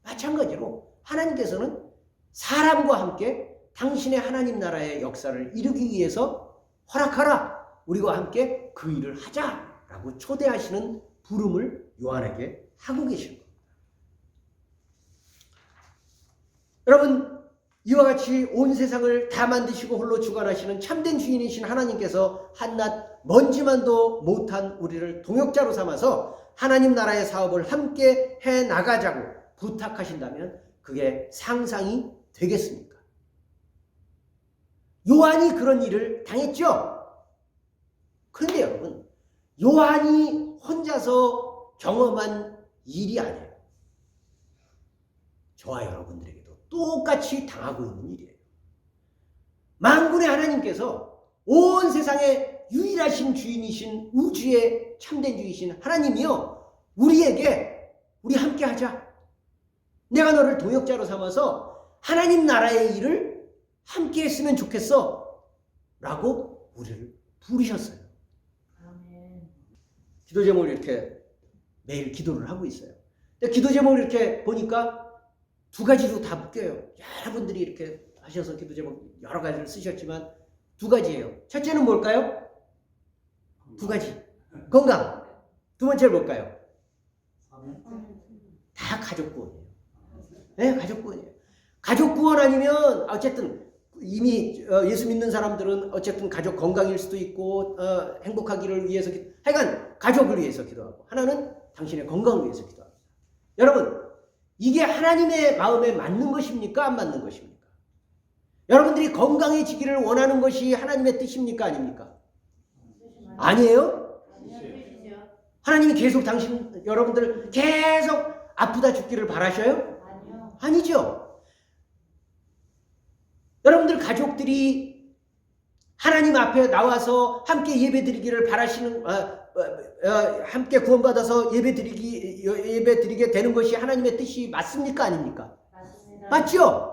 마찬가지로 하나님께서는 사람과 함께 당신의 하나님 나라의 역사를 이루기 위해서 허락하라, 우리와 함께 그 일을 하자라고 초대하시는 부름을 요한에게 하고 계신 겁니다. 여러분, 이와 같이 온 세상을 다 만드시고 홀로 주관하시는 참된 주인이신 하나님께서 한낱 먼지만도 못한 우리를 동역자로 삼아서 하나님 나라의 사업을 함께 해나가자고 부탁하신다면 그게 상상이 되겠습니까? 요한이 그런 일을 당했죠? 그런데 여러분, 요한이 혼자서 경험한 일이 아니에요. 저와 여러분들에게도 똑같이 당하고 있는 일이에요. 만군의 하나님께서 온 세상의 유일하신 주인이신 우주의 참된 주이신 하나님이요, 우리에게 우리 함께 하자, 내가 너를 동역자로 삼아서 하나님 나라의 일을 함께 했으면 좋겠어 라고 우리를 부르셨어요. 기도 제목을 이렇게 매일 기도를 하고 있어요. 근데 기도 제목을 이렇게 보니까 두 가지로 다 묶여요. 여러분들이 이렇게 하셔서 기도 제목 여러 가지를 쓰셨지만 두 가지예요. 첫째는 뭘까요? 두 가지. 건강. 두 번째는 뭘까요? 다 가족 구원이에요. 네, 가족 구원이에요. 가족 구원 아니면 어쨌든 이미 예수 믿는 사람들은 어쨌든 가족 건강일 수도 있고 행복하기를 위해서 하여간 가족을 위해서 기도하고, 하나는 당신의 건강을 위해서 기도합니다. 여러분, 이게 하나님의 마음에 맞는 것입니까? 안 맞는 것입니까? 여러분들이 건강해지기를 원하는 것이 하나님의 뜻입니까? 아닙니까? 아니에요? 하나님이 계속 여러분들 계속 아프다 죽기를 바라셔요? 아니죠. 여러분들 가족들이 하나님 앞에 나와서 함께 예배드리기를 바라시는, 함께 구원받아서 예배드리게 되는 것이 하나님의 뜻이 맞습니까? 아닙니까? 맞습니다. 맞죠?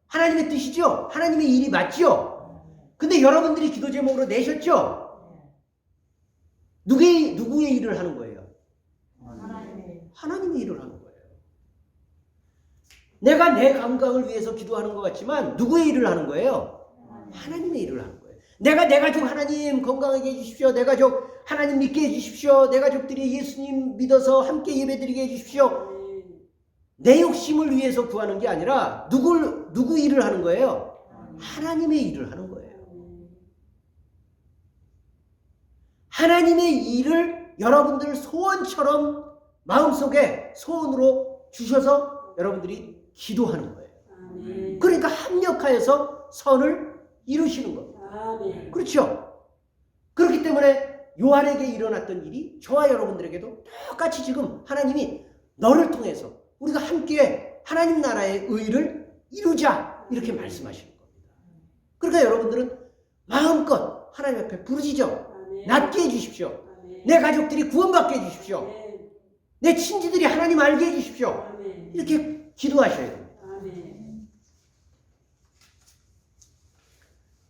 하나님의 뜻이죠? 하나님의 일이 맞죠? 근데 여러분들이 기도 제목으로 내셨죠? 누구의 일을 하는 거예요? 하나님의 일을 하는 거예요. 내가 내 건강을 위해서 기도하는 것 같지만 누구의 일을 하는 거예요? 하나님의 일을 하는 거예요. 내가 내 가족 하나님 건강하게 해주십시오. 내 가족 하나님 믿게 해주십시오. 내 가족들이 예수님 믿어서 함께 예배드리게 해주십시오. 내 욕심을 위해서 구하는 게 아니라 누구 일을 하는 거예요? 하나님의 일을 하는 거예요. 하나님의 일을 여러분들 소원처럼 마음속에 소원으로 주셔서 여러분들이 기도하는 거예요. 그러니까 합력하여서 선을 이루시는 겁니다. 그렇죠? 그렇기 때문에 요한에게 일어났던 일이 저와 여러분들에게도 똑같이 지금 하나님이 너를 통해서 우리가 함께 하나님 나라의 의를 이루자 이렇게 말씀하시는 겁니다. 그러니까 여러분들은 마음껏 하나님 앞에 부르짖어 낫게 해주십시오. 내 가족들이 구원받게 해주십시오. 내 친지들이 하나님 알게 해주십시오. 이렇게 기도하셔야 됩니다.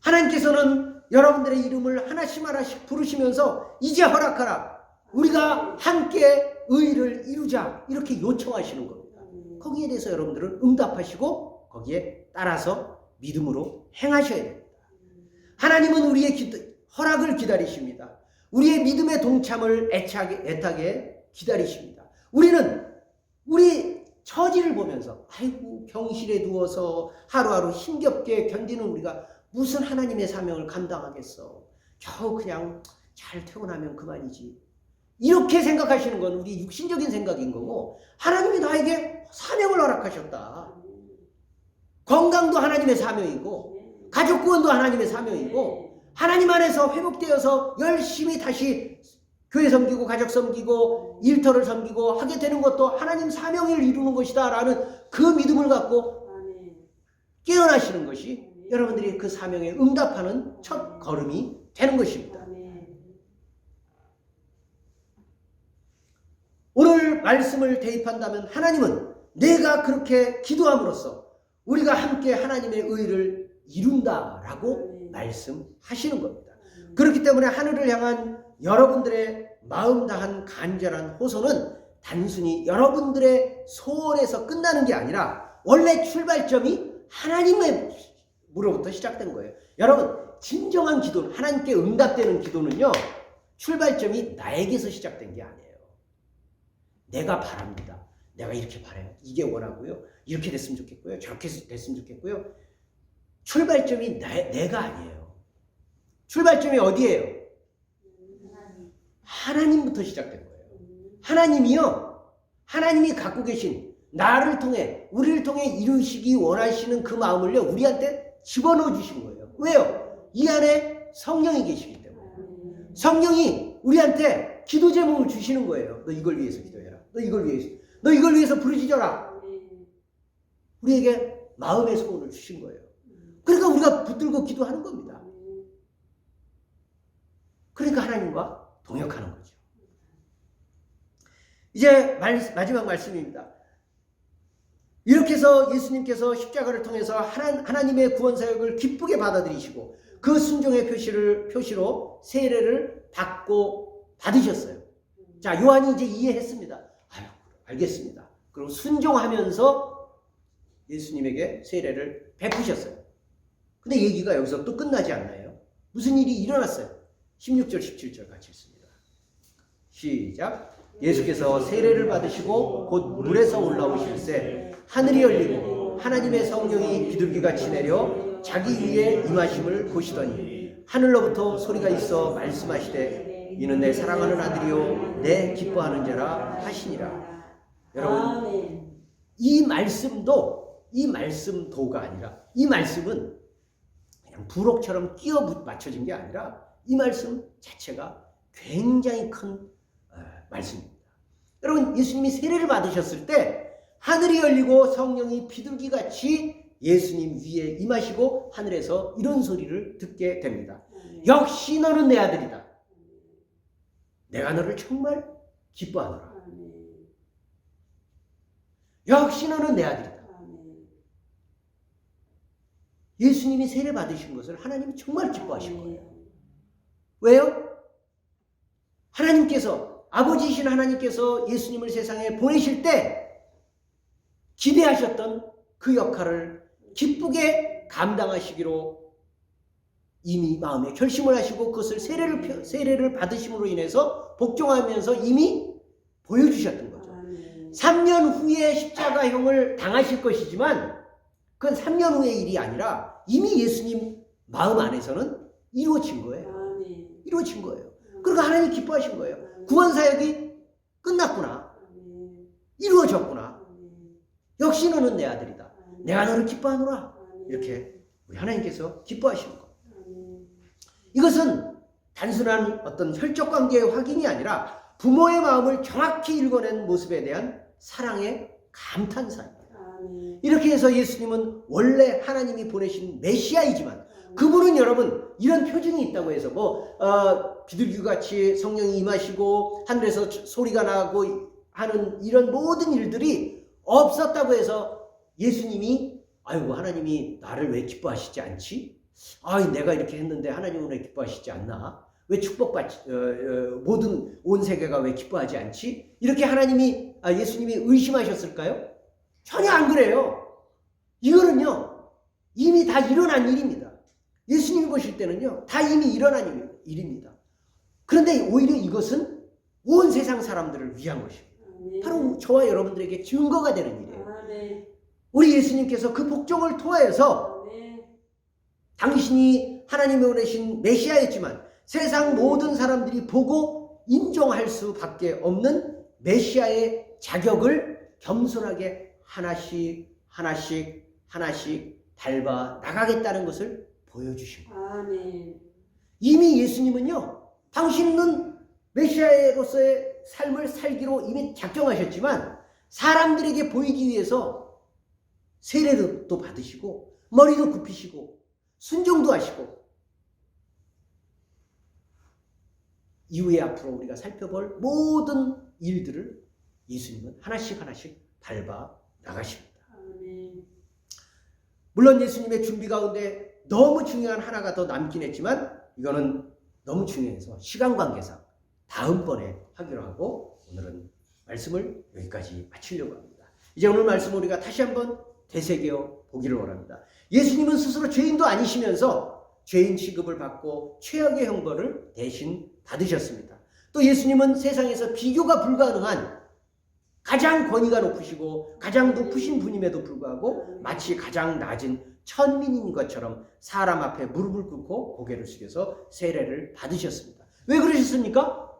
하나님께서는 여러분들의 이름을 하나씩 하나씩 부르시면서 이제 허락하라. 우리가 함께 의를 이루자. 이렇게 요청하시는 겁니다. 거기에 대해서 여러분들은 응답하시고 거기에 따라서 믿음으로 행하셔야 됩니다. 하나님은 우리의 허락을 기다리십니다. 우리의 믿음의 동참을 애타게 기다리십니다. 우리는 우리 처지를 보면서 아이고 병실에 누워서 하루하루 힘겹게 견디는 우리가 무슨 하나님의 사명을 감당하겠어. 겨우 그냥 잘 퇴원하면 그만이지. 이렇게 생각하시는 건 우리 육신적인 생각인 거고 하나님이 나에게 사명을 허락하셨다. 건강도 하나님의 사명이고 가족 구원도 하나님의 사명이고 하나님 안에서 회복되어서 열심히 다시 교회 섬기고 가족 섬기고 일터를 섬기고 하게 되는 것도 하나님 사명을 이루는 것이다 라는 그 믿음을 갖고 깨어나시는 것이 여러분들이 그 사명에 응답하는 첫 걸음이 되는 것입니다. 오늘 말씀을 대입한다면 하나님은 내가 그렇게 기도함으로써 우리가 함께 하나님의 의를 이룬다라고 말씀하시는 겁니다. 그렇기 때문에 하늘을 향한 여러분들의 마음 다한 간절한 호소는 단순히 여러분들의 소원에서 끝나는 게 아니라 원래 출발점이 하나님으로부터 시작된 거예요. 여러분 진정한 기도는 하나님께 응답되는 기도는요. 출발점이 나에게서 시작된 게 아니에요. 내가 바랍니다. 내가 이렇게 바라요. 이게 원하고요. 이렇게 됐으면 좋겠고요. 저렇게 됐으면 좋겠고요. 출발점이 내가 아니에요. 출발점이 어디예요? 하나님부터 시작된 거예요. 하나님이요. 하나님이 갖고 계신 나를 통해 우리를 통해 이루시기 원하시는 그 마음을요. 우리한테 집어넣어 주신 거예요. 왜요? 이 안에 성령이 계시기 때문에. 성령이 우리한테 기도 제목을 주시는 거예요. 너 이걸 위해서 기도해라. 너 이걸 위해서. 너 이걸 위해서 부르짖어라. 우리에게 마음의 소원을 주신 거예요. 그러니까 우리가 붙들고 기도하는 겁니다. 그러니까 하나님과 동역하는 거죠. 이제 마지막 말씀입니다. 이렇게 해서 예수님께서 십자가를 통해서 하나님의 구원 사역을 기쁘게 받아들이시고 그 순종의 표시로 세례를 받으셨어요. 자, 요한이 이제 이해했습니다. 아유, 알겠습니다. 그리고 순종하면서 예수님에게 세례를 베푸셨어요. 근데 얘기가 여기서 또 끝나지 않나요? 무슨 일이 일어났어요? 16절, 17절 같이 읽습니다. 시작. 예수께서 세례를 받으시고 곧 물에서 올라오실새 하늘이 열리고 하나님의 성령이 비둘기같이 내려 자기 위에 임하심을 보시더니 하늘로부터 소리가 있어 말씀하시되 이는 내 사랑하는 아들이요 내 기뻐하는 자라 하시니라. 여러분 이 말씀도가 아니라 이 말씀은 그냥 부록처럼 끼워 맞춰진 게 아니라 이 말씀 자체가 굉장히 큰 말씀입니다. 여러분 예수님이 세례를 받으셨을 때 하늘이 열리고 성령이 비둘기같이 예수님 위에 임하시고 하늘에서 이런 소리를 듣게 됩니다. 역시 너는 내 아들이다. 내가 너를 정말 기뻐하노라. 역시 너는 내 아들이다. 예수님이 세례 받으신 것을 하나님이 정말 기뻐하신 거예요. 왜요? 하나님께서 아버지이신 하나님께서 예수님을 세상에 보내실 때 기대하셨던 그 역할을 기쁘게 감당하시기로 이미 마음에 결심을 하시고 그것을 세례를 받으심으로 인해서 복종하면서 이미 보여주셨던 거죠. 3년 후에 십자가형을 당하실 것이지만 그건 3년 후의 일이 아니라 이미 예수님 마음 안에서는 이루어진 거예요. 이루어진 거예요. 그러니까 하나님 기뻐하신 거예요. 구원사역이 끝났구나. 이루어졌구나. 역시 너는 내 아들이다. 내가 너를 기뻐하노라. 이렇게 우리 하나님께서 기뻐하시는 겁니다. 이것은 단순한 어떤 혈적 관계의 확인이 아니라 부모의 마음을 정확히 읽어낸 모습에 대한 사랑의 감탄사입니다. 이렇게 해서 예수님은 원래 하나님이 보내신 메시아이지만 그분은 여러분 이런 표징이 있다고 해서 비둘기같이 성령이 임하시고 하늘에서 소리가 나고 하는 이런 모든 일들이 없었다고 해서 예수님이 아이고 하나님이 나를 왜 기뻐하시지 않지? 내가 이렇게 했는데 하나님은 왜 기뻐하시지 않나? 왜 축복받지 모든 온 세계가 왜 기뻐하지 않지? 이렇게 예수님이 의심하셨을까요? 전혀 안 그래요. 이거는요 이미 다 일어난 일입니다. 예수님이 보실 때는요 다 이미 일어난 일입니다. 그런데 오히려 이것은 온 세상 사람들을 위한 것입니다. 바로 저와 여러분들에게 증거가 되는 일이에요. 우리 예수님께서 그 복종을 통하여서 당신이 하나님이 보내신 메시아였지만 세상 모든 사람들이 보고 인정할 수밖에 없는 메시아의 자격을 겸손하게 하나씩 밟아 나가겠다는 것을 보여주신 거예요. 이미 예수님은요 당신은 메시아로서의 삶을 살기로 이미 작정하셨지만 사람들에게 보이기 위해서 세례도 받으시고 머리도 굽히시고 순종도 하시고 이후에 앞으로 우리가 살펴볼 모든 일들을 예수님은 하나씩 밟아 나가십니다. 물론 예수님의 준비 가운데 너무 중요한 하나가 더 남긴 했지만 이거는 너무 중요해서 시간 관계상 다음번에 하기로 하고 오늘은 말씀을 여기까지 마치려고 합니다. 이제 오늘 말씀 우리가 다시 한번 되새겨 보기를 원합니다. 예수님은 스스로 죄인도 아니시면서 죄인 취급을 받고 최악의 형벌을 대신 받으셨습니다. 또 예수님은 세상에서 비교가 불가능한 가장 권위가 높으시고 가장 높으신 분임에도 불구하고 마치 가장 낮은 천민인 것처럼 사람 앞에 무릎을 꿇고 고개를 숙여서 세례를 받으셨습니다. 왜 그러셨습니까?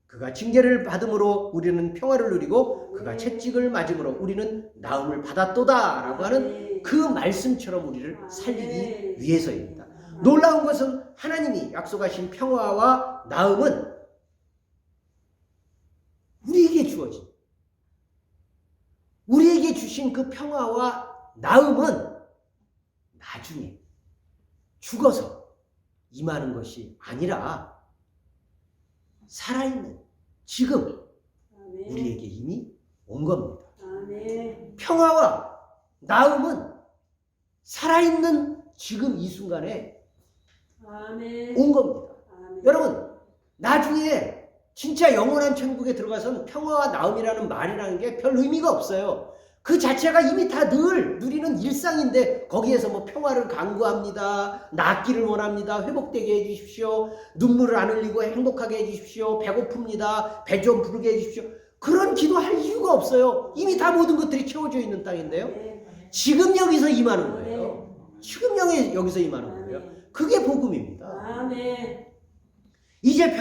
그가 징계를 받음으로 우리는 평화를 누리고 그가 채찍을 맞음으로 우리는 나음을 받았도다 라고 하는 그 말씀처럼 우리를 살리기 위해서입니다. 놀라운 것은 하나님이 약속하신 평화와 나음은 우리에게 주어진 우리에게 주신 그 평화와 나음은 나중에 죽어서 임하는 것이 아니라 살아있는 지금 우리에게 이미 온 겁니다. 평화와 나음은 살아있는 지금 이 순간에 온 겁니다. 여러분 나중에 진짜 영원한 천국에 들어가서는 평화와 나음이라는 말이라는 게 별 의미가 없어요. 그 자체가 이미 다 늘 누리는 일상인데 거기에서 뭐 평화를 강구합니다. 낫기를 원합니다. 회복되게 해주십시오. 눈물을 안 흘리고 행복하게 해주십시오. 배고픕니다. 배 좀 부르게 해주십시오. 그런 기도할 이유가 없어요. 이미 다 모든 것들이 채워져 있는 땅인데요. 지금 여기서 임하는 거예요. 지금 여기서 임하는 거예요. 그게 복음입니다. 이제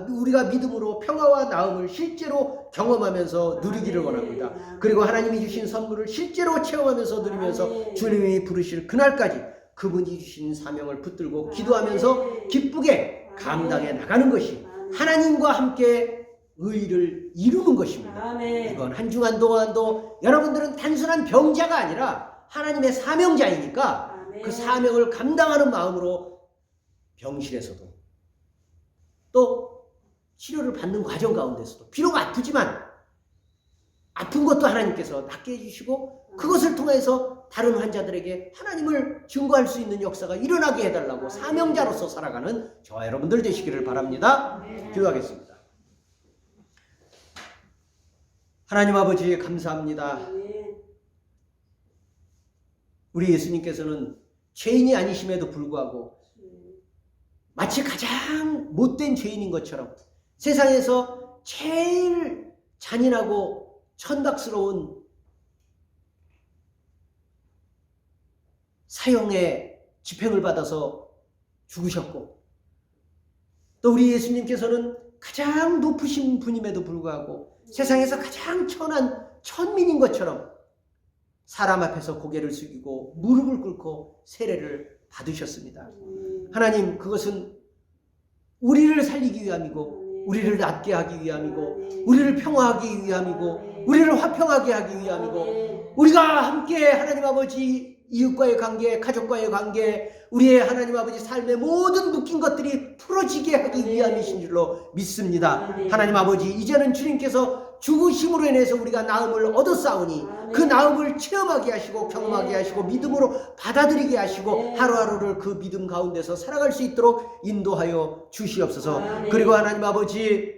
우리가 믿음으로 평화와 나음을 실제로 경험하면서 누리기를 원합니다. 그리고 하나님이 주신 선물을 실제로 체험하면서 누리면서 주님이 부르실 그날까지 그분이 주신 사명을 붙들고 기도하면서 기쁘게 감당해 나가는 것이 하나님과 함께 의를 이루는 것입니다. 이번 한중한 동안도 여러분들은 단순한 병자가 아니라 하나님의 사명자이니까 그 사명을 감당하는 마음으로 병실에서도 또 치료를 받는 과정 가운데서도 비록 아프지만 아픈 것도 하나님께서 낫게 해주시고 그것을 통해서 다른 환자들에게 하나님을 증거할 수 있는 역사가 일어나게 해달라고 사명자로서 살아가는 저와 여러분들 되시기를 바랍니다. 기도하겠습니다. 하나님 아버지 감사합니다. 우리 예수님께서는 죄인이 아니심에도 불구하고 마치 가장 못된 죄인인 것처럼 세상에서 제일 잔인하고 천박스러운 사형의 집행을 받아서 죽으셨고 또 우리 예수님께서는 가장 높으신 분임에도 불구하고 세상에서 가장 천한 천민인 것처럼 사람 앞에서 고개를 숙이고 무릎을 꿇고 세례를 받으셨습니다. 하나님 그것은 우리를 살리기 위함이고 우리를 낫게 하기 위함이고 우리를 평화하기 위함이고 우리를 화평하게 하기 위함이고 우리가 함께 하나님 아버지 이웃과의 관계, 가족과의 관계, 우리의 하나님 아버지 삶의 모든 묶인 것들이 풀어지게 하기 위함이신 줄로 믿습니다. 하나님 아버지, 이제는 주님께서 죽으심으로 인해서 우리가 나음을 얻었사오니 그 나음을 체험하게 하시고 경험하게 하시고 믿음으로 받아들이게 하시고 하루하루를 그 믿음 가운데서 살아갈 수 있도록 인도하여 주시옵소서. 그리고 하나님 아버지,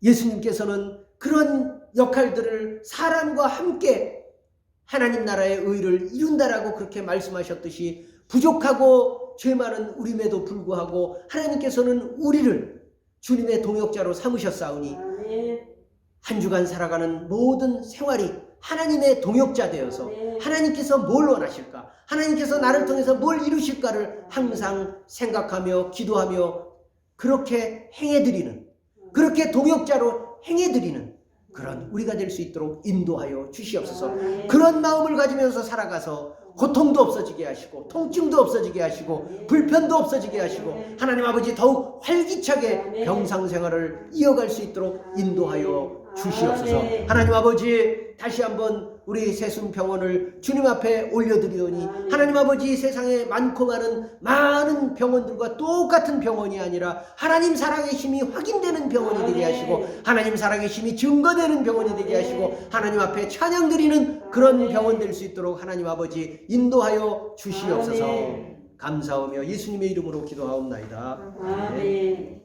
예수님께서는 그런 역할들을 사람과 함께 하나님 나라의 의를 이룬다라고 그렇게 말씀하셨듯이 부족하고 죄 많은 우림에도 불구하고 하나님께서는 우리를 주님의 동역자로 삼으셨사오니 한 주간 살아가는 모든 생활이 하나님의 동역자 되어서 하나님께서 뭘 원하실까, 하나님께서 나를 통해서 뭘 이루실까를 항상 생각하며 기도하며 그렇게 행해드리는, 그렇게 동역자로 행해드리는 그런 우리가 될 수 있도록 인도하여 주시옵소서. 그런 마음을 가지면서 살아가서 고통도 없어지게 하시고 통증도 없어지게 하시고 불편도 없어지게 하시고 하나님 아버지 더욱 활기차게 병상생활을 이어갈 수 있도록 인도하여 주시옵소서. 하나님 아버지, 다시 한번 우리 세순병원을 주님 앞에 올려드리오니 하나님 아버지, 세상에 많고 많은 병원들과 똑같은 병원이 아니라 하나님 살아계심이 확인되는 병원이 되게 하시고 하나님 살아계심이 증거되는 병원이 되게 하시고 하나님 앞에 찬양드리는 그런 병원 될 수 있도록 하나님 아버지 인도하여 주시옵소서. 감사하며 예수님의 이름으로 기도하옵나이다. 아멘.